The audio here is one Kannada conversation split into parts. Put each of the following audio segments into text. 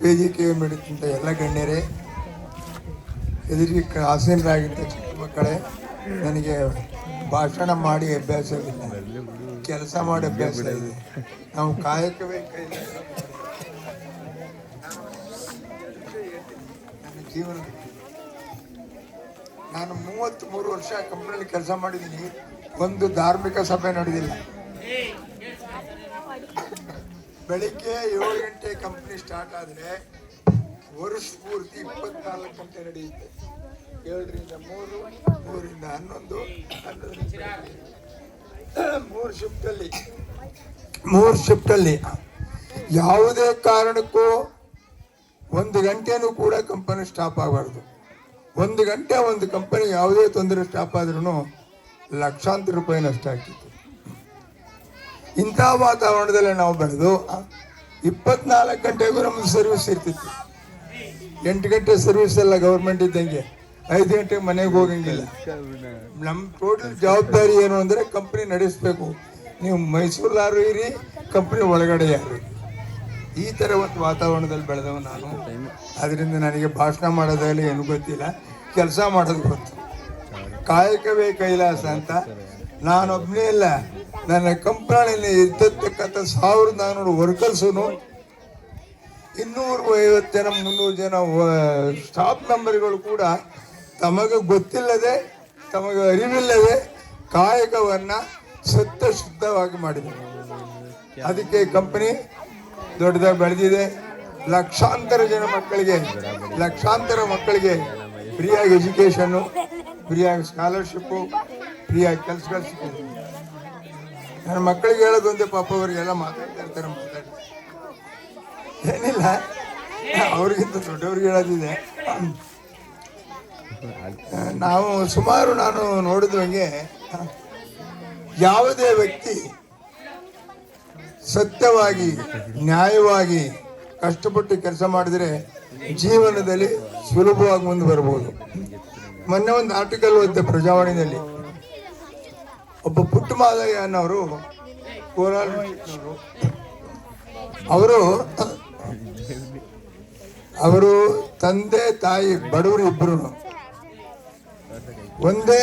ವೇದಿಕೆ ಮಿಡಿದಂಥ ಎಲ್ಲ ಗಣ್ಯರೇ, ಎದುರಿಗೆ ಆಸೀನರಾಗಿದ್ದ ಚಿಕ್ಕ ಮಕ್ಕಳೇ, ನನಗೆ ಭಾಷಣ ಮಾಡಿ ಅಭ್ಯಾಸವಿಲ್ಲ, ಕೆಲಸ ಮಾಡಿ ಅಭ್ಯಾಸ ಇದೆ. ನಾವು ಕಾಯಕವೇ ಕೈಲಿ ನನ್ನ ಜೀವನದ ನಾನು 33 ವರ್ಷ ಕಂಪ್ನಿಯಲ್ಲಿ ಕೆಲಸ ಮಾಡಿದ್ದೀನಿ. ಒಂದು ಧಾರ್ಮಿಕ ಸಭೆ ನಡೆದಿಲ್ಲ. ಬೆಳಿಗ್ಗೆ 7 ಗಂಟೆ ಕಂಪ್ನಿ ಸ್ಟಾರ್ಟ್ ಆದರೆ ವರ್ಷ ಪೂರ್ತಿ 24 ಗಂಟೆ ನಡೆಯುತ್ತೆ. 7ರಿಂದ 3, 3ರಿಂದ 11, 11 ಮೂರು ಶಿಫ್ಟಲ್ಲಿ ಯಾವುದೇ ಕಾರಣಕ್ಕೂ 1 ಗಂಟೆನೂ ಕೂಡ ಕಂಪನಿ ಸ್ಟಾಪ್ ಆಗಬಾರ್ದು. 1 ಗಂಟೆ ಒಂದು ಕಂಪನಿ ಯಾವುದೇ ತೊಂದರೆ ಸ್ಟಾಪ್ ಆದ್ರೂ ಲಕ್ಷಾಂತರ ರೂಪಾಯಿ ನಷ್ಟ ಆಗ್ತಿತ್ತು. ಇಂಥ ವಾತಾವರಣದಲ್ಲಿ ನಾವು ಬೆಳೆದು 24 ಗಂಟೆಗೂ ನಮ್ಮದು ಸರ್ವಿಸ್ ಇರ್ತಿತ್ತು. 8 ಗಂಟೆ ಸರ್ವಿಸ್ ಎಲ್ಲ ಗೌರ್ಮೆಂಟ್ ಇದ್ದಂಗೆ, 5 ಗಂಟೆಗೆ ಮನೆಗೆ ಹೋಗಂಗಿಲ್ಲ. ನಮ್ಮ ಟೋಟಲ್ ಜವಾಬ್ದಾರಿ ಏನು ಅಂದರೆ ಕಂಪ್ನಿ ನಡೆಸಬೇಕು. ನೀವು ಮೈಸೂರಲ್ಲಾರು ಇರಿ, ಕಂಪ್ನಿ ಒಳಗಡೆ ಯಾರು. ಈ ಥರ ಒಂದು ವಾತಾವರಣದಲ್ಲಿ ಬೆಳೆದವ ನಾನು. ಅದರಿಂದ ನನಗೆ ಭಾಷಣ ಮಾಡೋದಾಗಲಿ ಏನು ಗೊತ್ತಿಲ್ಲ, ಕೆಲಸ ಮಾಡೋದು ಗೊತ್ತು. ಕಾಯಕವೇ ಕೈಲಾಸ ಅಂತ ನಾನೊಬ್ಬನೇ ಇಲ್ಲ, ನನ್ನ ಕಂಪನಿಯಲ್ಲಿ ಇರ್ತಕ್ಕಂಥ 1400 ವರ್ಕರ್ಸು, 250 ಜನ 300 ಜನ ಸ್ಟಾಫ್ ಮೆಂಬರ್ಗಳು ಕೂಡ ತಮಗೆ ಗೊತ್ತಿಲ್ಲದೆ, ತಮಗೆ ಅರಿವಿಲ್ಲದೆ ಕಾಯಕವನ್ನು ಸತ್ಯ ಶುದ್ಧವಾಗಿ ಮಾಡಿದರು. ಅದಕ್ಕೆ ಕಂಪನಿ ದೊಡ್ಡದಾಗಿ ಬೆಳೆದಿದೆ. ಲಕ್ಷಾಂತರ ಮಕ್ಕಳಿಗೆ ಫ್ರೀಯಾಗಿ ಎಜುಕೇಷನ್ನು, ಫ್ರೀಯಾಗಿ ಸ್ಕಾಲರ್ಶಿಪ್ಪು, ಫ್ರೀಯಾಗಿ ಕೆಲಸಗಳು ಸಿಕ್ಕಿದೆ. ನನ್ನ ಮಕ್ಕಳಿಗೆ ಹೇಳೋದೊಂದೇ, ಪಾಪ ಅವರಿಗೆಲ್ಲ ಮಾತಾಡ್ತಾ ಇರ್ತಾರೆ, ಏನಿಲ್ಲ, ಅವ್ರಿಗಿಂತ ದೊಡ್ಡವ್ರಿಗೆ ಹೇಳೋದಿದೆ. ನಾನು ನೋಡಿದಂಗೆ ಯಾವುದೇ ವ್ಯಕ್ತಿ ಸತ್ಯವಾಗಿ ನ್ಯಾಯವಾಗಿ ಕಷ್ಟಪಟ್ಟು ಕೆಲಸ ಮಾಡಿದರೆ ಜೀವನದಲ್ಲಿ ಸುಲಭವಾಗಿ ಮುಂದೆ ಬರ್ಬೋದು. ಮೊನ್ನೆ ಒಂದು ಆರ್ಟಿಕಲ್ ಓದಿದೆ ಪ್ರಜಾವಾಣಿಯಲ್ಲಿ. ಒಬ್ಬ ಪುಟ್ಟಮಾದಯ್ಯ ಅನ್ನೋರು, ಕೋಲಾರನವರು, ಅವರು ತಂದೆ ತಾಯಿ ಬಡವರು ಇಬ್ಬರು ಒಂದೇ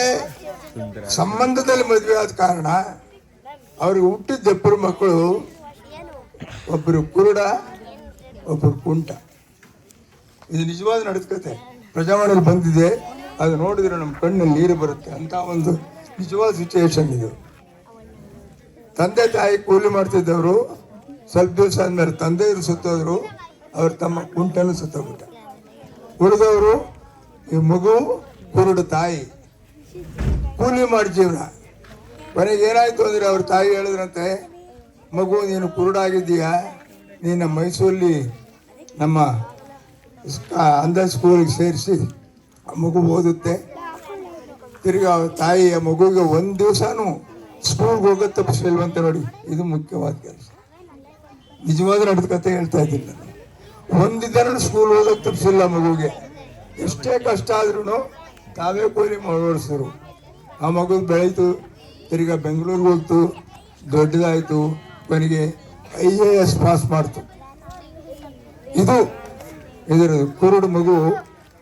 ಸಂಬಂಧದಲ್ಲಿ ಮದುವೆ ಆದ ಕಾರಣ ಅವ್ರಿಗೆ ಹುಟ್ಟಿದ 2 ಮಕ್ಕಳು, ಒಬ್ಬರು ಕುರುಡ, ಒಬ್ಬರು ಕುಂಟ. ಇದು ನಿಜವಾದ ನಡೆಸ್ಕತೆ, ಪ್ರಜಾವಾಣಿಯಲ್ಲಿ ಬಂದಿದೆ. ಅದು ನೋಡಿದ್ರೆ ನಮ್ಮ ಕಣ್ಣಲ್ಲಿ ನೀರು ಬರುತ್ತೆ ಅಂತ ಒಂದು ನಿಜವಾದ ಸಿಚುವೇಶನ್ ಇದು. ತಂದೆ ತಾಯಿ ಕೂಲಿ ಮಾಡ್ತಿದ್ದವರು, ಸ್ವಲ್ಪ ದಿವಸ ಆದ್ಮೇಲೆ ತಂದೆಯವರು ಸುತ್ತೋದ್ರು, ಅವ್ರ ತಮ್ಮ ಕುಂಟನು ಸುತ್ತೋಗ್ಬಿಟ್ಟ. ಉಳಿದವರು ಈ ಮಗು, ಕುರುಡು ತಾಯಿ, ಕೂಲಿ ಮಾಡಿ ಜೀವನ. ಕೊನೆಗೆ ಏನಾಯ್ತು ಅಂದರೆ ಅವ್ರ ತಾಯಿ ಹೇಳಿದ್ರಂತೆ, ಮಗು ನೀನು ಕುರುಡಾಗಿದ್ದೀಯಾ, ನೀನು ಮೈಸೂರಲ್ಲಿ ನಮ್ಮ ಅಂಧ ಸ್ಕೂಲಿಗೆ ಸೇರಿಸಿ ಆ ಮಗು ಓದುತ್ತೆ. ತಿರ್ಗಿ ಅವ್ರ ತಾಯಿಯ ಮಗುವಿಗೆ 1 ದಿವಸನೂ ಸ್ಕೂಲ್ಗೆ ಹೋಗೋದು ತಪ್ಪಿಸಲ್ವಂತೆ. ನೋಡಿ, ಇದು ಮುಖ್ಯವಾದ ಕೆಲಸ. ನಿಜವಾದ ನಡೆದ ಕತೆ ಹೇಳ್ತಾ ಇದ್ದೀನಿ ನಾನು. 1 ದಿನ ಸ್ಕೂಲ್ ಹೋಗೋದು ತಪ್ಪಿಸಿಲ್ಲ ಮಗುವಿಗೆ. ಎಷ್ಟೇ ಕಷ್ಟ ಆದ್ರೂ ತಾವೇ ಕೂಲಿ ಓಡಿಸಿದ್ರು. ಆ ಮಗು ಬೆಳೀತು, ತಿರ್ಗಾ ಬೆಂಗಳೂರಿಗೆ ಹೋಗ್ತು, ದೊಡ್ಡದಾಯಿತು, ಕೊನೆಗೆ IAS ಪಾಸ್ ಮಾಡ್ತು. ಇದರ ಕುರುಡು ಮಗು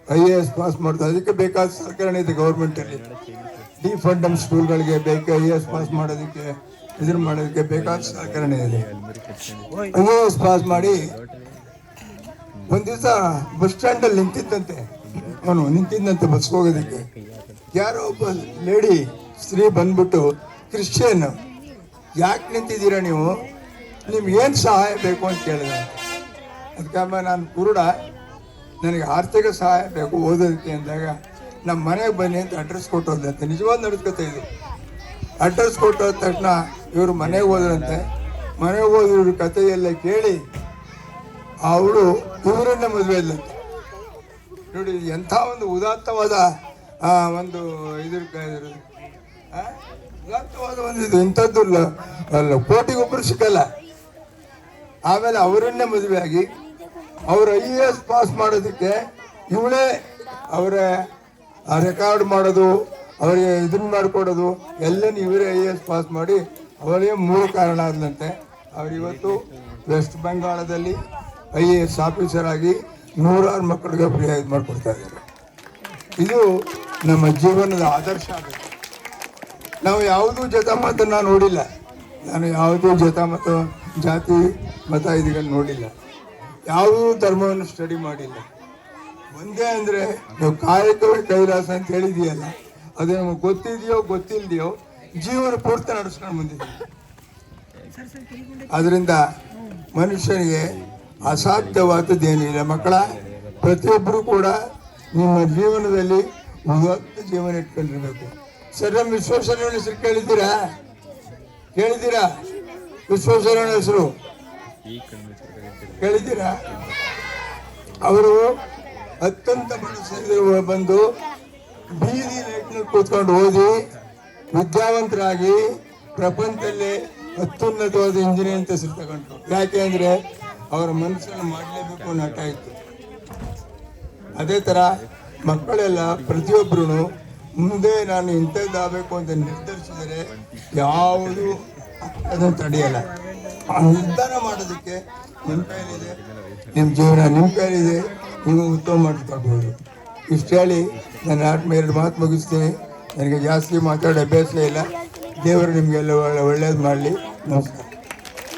IAS ಪಾಸ್ ಮಾಡ್ತು. ಅದಕ್ಕೆ ಬೇಕಾದ ಸಹಕರಣೆ ಇದೆ ಗೌರ್ಮೆಂಟಲ್ಲಿ. ಡಿಫಂಡಮ್ ಸ್ಕೂಲ್ಗಳಿಗೆ ಬೇಕು IAS ಪಾಸ್ ಮಾಡೋದಕ್ಕೆ, ಮಾಡೋದಕ್ಕೆ ಬೇಕಾದ ಸಹಕರಣೆ ಇದೆ. IAS ಪಾಸ್ ಮಾಡಿ ಒಂದು ದಿವಸ ಬಸ್ ಸ್ಟ್ಯಾಂಡಲ್ಲಿ ನಿಂತಿದ್ದಂತೆ ಬಸ್ಗೆ ಹೋಗೋದಕ್ಕೆ. ಯಾರೋ ಒಬ್ಬ ಲೇಡಿ ಸ್ತ್ರೀ ಬಂದ್ಬಿಟ್ಟು, ಕ್ರಿಶ್ಚಿಯನ್, ಯಾಕೆ ನಿಂತಿದ್ದೀರಾ ನೀವು, ನಿಮ್ಗೇನು ಸಹಾಯ ಬೇಕು ಅಂತ ಕೇಳಿದೆ. ಅದಕ್ಕೆ ನಾನು ಕುರುಡ, ನನಗೆ ಆರ್ಥಿಕ ಸಹಾಯ ಬೇಕು ಓದೋದಕ್ಕೆ ಅಂದಾಗ, ನಮ್ಮ ಮನೆಗೆ ಬನ್ನಿ ಅಂತ ಅಡ್ರೆಸ್ ಕೊಟ್ಟು ಹೋದಂತೆ. ನಿಜವಾದ ನಡೆಸ್ಕೊತಾ ಇದು. ಅಡ್ರೆಸ್ ಕೊಟ್ಟು ಹೋದ ತಕ್ಷಣ ಇವರು ಮನೆಗೆ ಹೋದ್ರಂತೆ. ಮನೆಗೆ ಹೋದ ಇವ್ರ ಕಥೆಯೆಲ್ಲ ಕೇಳಿ ಅವಳು ಇವರನ್ನೇ ಮದುವೆ ಇಲ್ಲಂತೆ. ನೋಡಿ, ಎಂಥ ಒಂದು ಉದಾತ್ತವಾದ ಒಂದು ಉದಾತ್ತವಾದ ಒಂದು ಇದು. ಇಂಥದ್ದು ಅಲ್ಲ, ಕೋಟಿಗೊಬ್ಬರು ಸಿಕ್ಕಲ್ಲ. ಆಮೇಲೆ ಅವರನ್ನೇ ಮದುವೆ ಆಗಿ ಅವ್ರ IAS ಪಾಸ್ ಮಾಡೋದಕ್ಕೆ ಇವಳೇ ಅವರ ರೆಕಾರ್ಡ್ ಮಾಡೋದು, ಅವರಿಗೆ ಇದನ್ನ ಮಾಡಿಕೊಡೋದು ಎಲ್ಲನೂ ಇವರೇ IAS ಪಾಸ್ ಮಾಡಿ ಅವರಿಗೆ ಮೂಲ ಕಾರಣ ಆದಂತೆ. ಅವರಿವತ್ತು ವೆಸ್ಟ್ ಬೆಂಗಾಳದಲ್ಲಿ IAS ಆಫೀಸರ್ ಆಗಿ ನೂರಾರು ಮಕ್ಕಳಿಗೆ ಫ್ರೀ ಆಗಿ ಮಾಡಿಕೊಡ್ತಾ ಇದ್ದಾರೆ. ಇದು ನಮ್ಮ ಜೀವನದ ಆದರ್ಶ ಆಗುತ್ತೆ. ನಾವು ಯಾವುದೂ ಜತಾಮತನ ನೋಡಿಲ್ಲ. ನಾನು ಯಾವುದೂ ಜತಾಮತ ಜಾತಿ ಮತ ಇದನ್ನು ನೋಡಿಲ್ಲ. ಯಾವುದೂ ಧರ್ಮವನ್ನು ಸ್ಟಡಿ ಮಾಡಿಲ್ಲ. ಒಂದೇ ಅಂದರೆ ನೀವು ಕಾಯಕವೇ ಕೈಲಾಸ ಅಂತ ಹೇಳಿದೆಯಲ್ಲ, ಅದು ನಮಗೆ ಗೊತ್ತಿದೆಯೋ ಗೊತ್ತಿಲ್ಲದೆಯೋ ಜೀವನ ಪೂರ್ತಿ ನಡೆಸ್ಕೊಂಡು ಬಂದಿದ್ದೀವಿ. ಅದರಿಂದ ಮನುಷ್ಯನಿಗೆ ಅಸಾಧ್ಯವಾದದ್ದೇನಿಲ್ಲ. ಮಕ್ಕಳ ಪ್ರತಿಯೊಬ್ಬರು ಕೂಡ ನಿಮ್ಮ ಜೀವನದಲ್ಲಿ ಇವತ್ತು ಜೀವನ ಇಟ್ಕೊಂಡಿರ್ಬೇಕು. ಸರ್, ನಮ್ಮ ವಿಶ್ವೇಶ್ವರಯ್ಯನ ಹೆಸರು ಕೇಳಿದ್ದೀರಾ? ವಿಶ್ವೇಶ್ವರಯ್ಯನ ಹೆಸರು ಕೇಳಿದ್ದೀರಾ? ಅವರು ಅತ್ಯಂತ ಬಡ ಬಂದು ಬೀದಿ ಲೈಟ್ನಲ್ಲಿ ಕೂತ್ಕೊಂಡು ಓದಿ ವಿದ್ಯಾವಂತರಾಗಿ ಪ್ರಪಂಚದಲ್ಲೇ ಅತ್ಯುನ್ನತವಾದ ಇಂಜಿನಿಯರ್ ಅಂತ ಹೆಸರು ತಗೊಂಡ್ರು. ಯಾಕೆ ಅಂದರೆ ಅವರ ಮನಸ್ಸನ್ನು ಮಾಡಲೇಬೇಕು ಅನ್ನೋ ಹಠ ಇತ್ತು. ಅದೇ ಥರ ಮಕ್ಕಳೆಲ್ಲ ಪ್ರತಿಯೊಬ್ಬರೂ ಮುಂದೆ ನಾನು ಇಂಥದ್ದಾಗಬೇಕು ಅಂತ ನಿರ್ಧರಿಸಿದರೆ ಯಾವುದು ಅದನ್ನು ತಡೆಯಲ್ಲ. ನಿರ್ಧಾರ ಮಾಡೋದಕ್ಕೆ ನಿಮ್ಮ ಕೈಲಿದೆ, ನಿಮ್ಮ ಜೀವನ ನಿಮ್ಮ ಕೈಲಿದೆ, ನೀವು ಉತ್ತಮ ಮಾಡಿಕೊಳ್ಬೋದು. ಇಷ್ಟು ಹೇಳಿ ನಾನು 2 ಮಾತು ಮುಗಿಸ್ತೀನಿ. ನನಗೆ ಜಾಸ್ತಿ ಮಾತಾಡೋ ಅಭ್ಯಾಸ ಇಲ್ಲ. ದೇವರು ನಿಮಗೆಲ್ಲ ಒಳ್ಳೇದು ಮಾಡಲಿ. ನಮಸ್ಕಾರ.